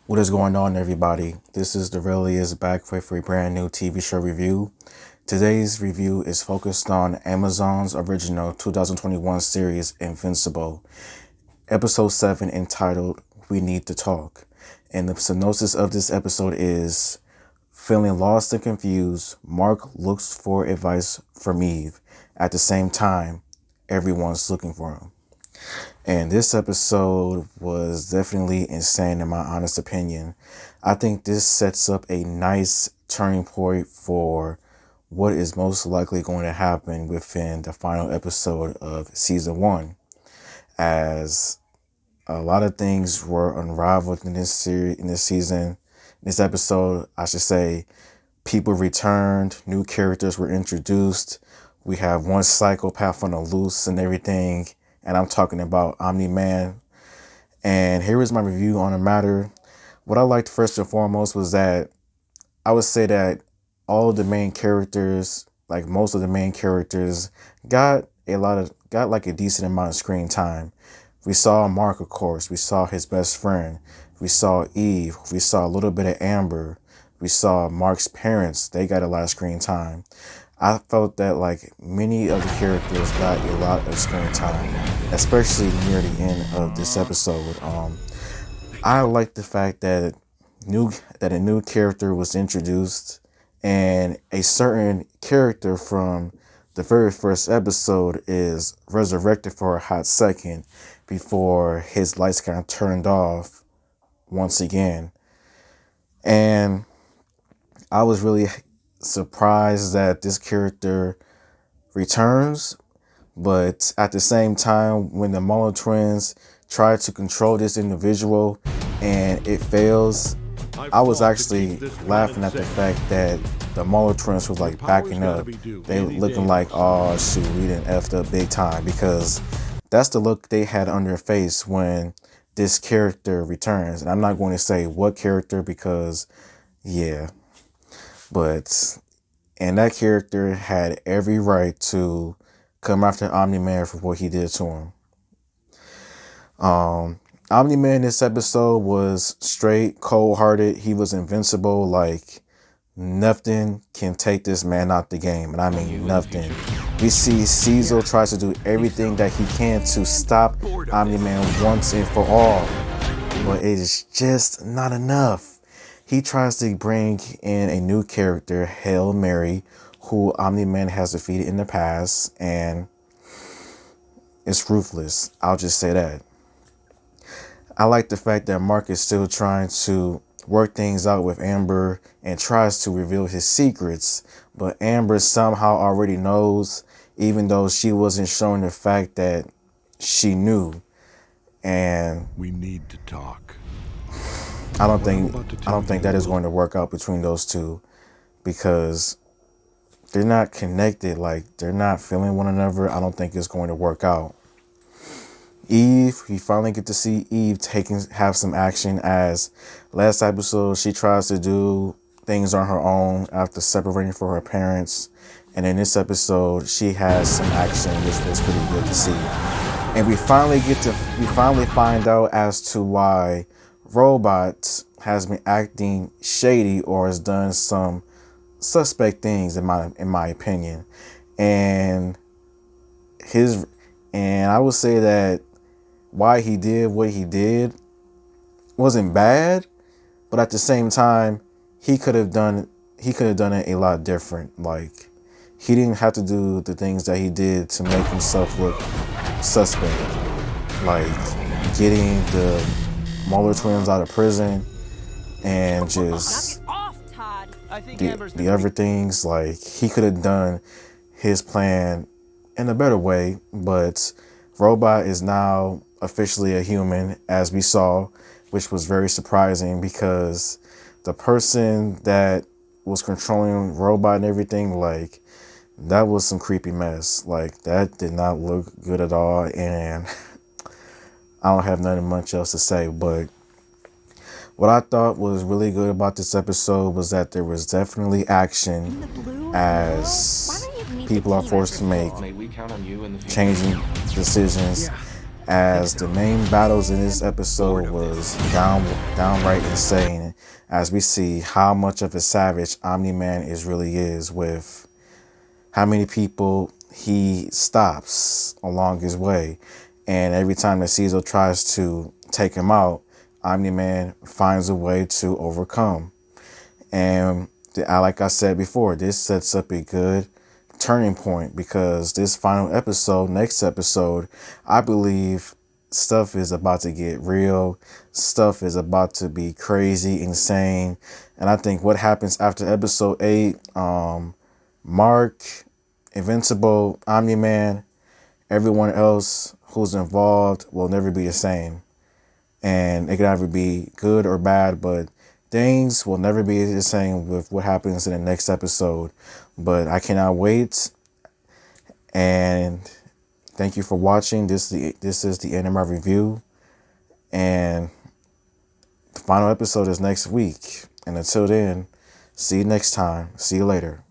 What is going on, everybody? This is Derelius back with a brand new TV show review. Today's review is focused on Amazon's original 2021 series Invincible, episode 7, entitled We Need to Talk. And the synopsis of this episode is: feeling lost and confused, Mark looks for advice from Eve. At the same time, everyone's looking for him. And this episode was definitely insane in my honest opinion. I think this sets up a nice turning point for what is most likely going to happen within the final episode of season 1, as a lot of things were unraveled in this series, in this season, this episode, I should say. People returned, new characters were introduced. We have one psychopath on the loose and everything. And I'm talking about Omni-Man. And here is my review on the matter. What I liked first and foremost was that I would say that all of the main characters, like most of the main characters, got like a decent amount of screen time. We saw Mark, of course. We saw his best friend. We saw Eve. We saw a little bit of Amber. We saw Mark's parents. They got a lot of screen time. I felt that like many of the characters got a lot of screen time, especially near the end of this episode. I like the fact that a new character was introduced, and a certain character from the very first episode is resurrected for a hot second before his lights got turned off once again. And I was really surprised that this character returns, but at the same time, when the Muller twins try to control this individual and it fails, I was actually laughing at the fact that the Muller twins was like backing up. They were looking like, oh shoot, we done effed up big time, because that's the look they had on their face when this character returns. And I'm not going to say what character because, yeah. And that character had every right to come after Omni-Man for what he did to him. Omni-Man in this episode was straight, cold-hearted. He was invincible. Like, nothing can take this man out the game. And I mean nothing. We see Cecil tries to do everything that he can to stop Omni-Man once and for all. But it is just not enough. He tries to bring in a new character, Hail Mary, who Omni-Man has defeated in the past, and it's ruthless. I'll just say that. I like the fact that Mark is still trying to work things out with Amber and tries to reveal his secrets, but Amber somehow already knows, even though she wasn't showing the fact that she knew. And we need to talk. I don't think that is going to work out between those two, because they're not connected. Like, they're not feeling one another. I don't think it's going to work out. Eve, we finally get to see Eve have some action, as last episode she tries to do things on her own after separating from her parents, and in this episode she has some action, which was pretty good to see. And we finally find out as to why Robot has been acting shady or has done some suspect things in my opinion. And I would say that why he did what he did wasn't bad, but at the same time he could have done it a lot different. Like, he didn't have to do the things that he did to make himself look suspect, like getting the Muller twins out of prison and just the other things. Like, he could have done his plan in a better way, but Robot is now officially a human, as we saw, which was very surprising, because the person that was controlling Robot and everything, like, that was some creepy mess. Like, that did not look good at all, and I don't have nothing much else to say. But what I thought was really good about this episode was that there was definitely action, as people are forced to make changing decisions, as the main battles in this episode was downright insane, as we see how much of a savage Omni-Man really is, with how many people he stops along his way. And every time that Caesar tries to take him out, Omni-Man finds a way to overcome. And like I said before, this sets up a good turning point, because this final episode, next episode, I believe stuff is about to get real. Stuff is about to be crazy, insane. And I think what happens after episode 8, Mark, Invincible, Omni-Man, everyone else who's involved will never be the same. And it can either be good or bad, but things will never be the same with what happens in the next episode. But I cannot wait. And thank you for watching. This is the end of my review. And the final episode is next week. And until then, see you next time. See you later.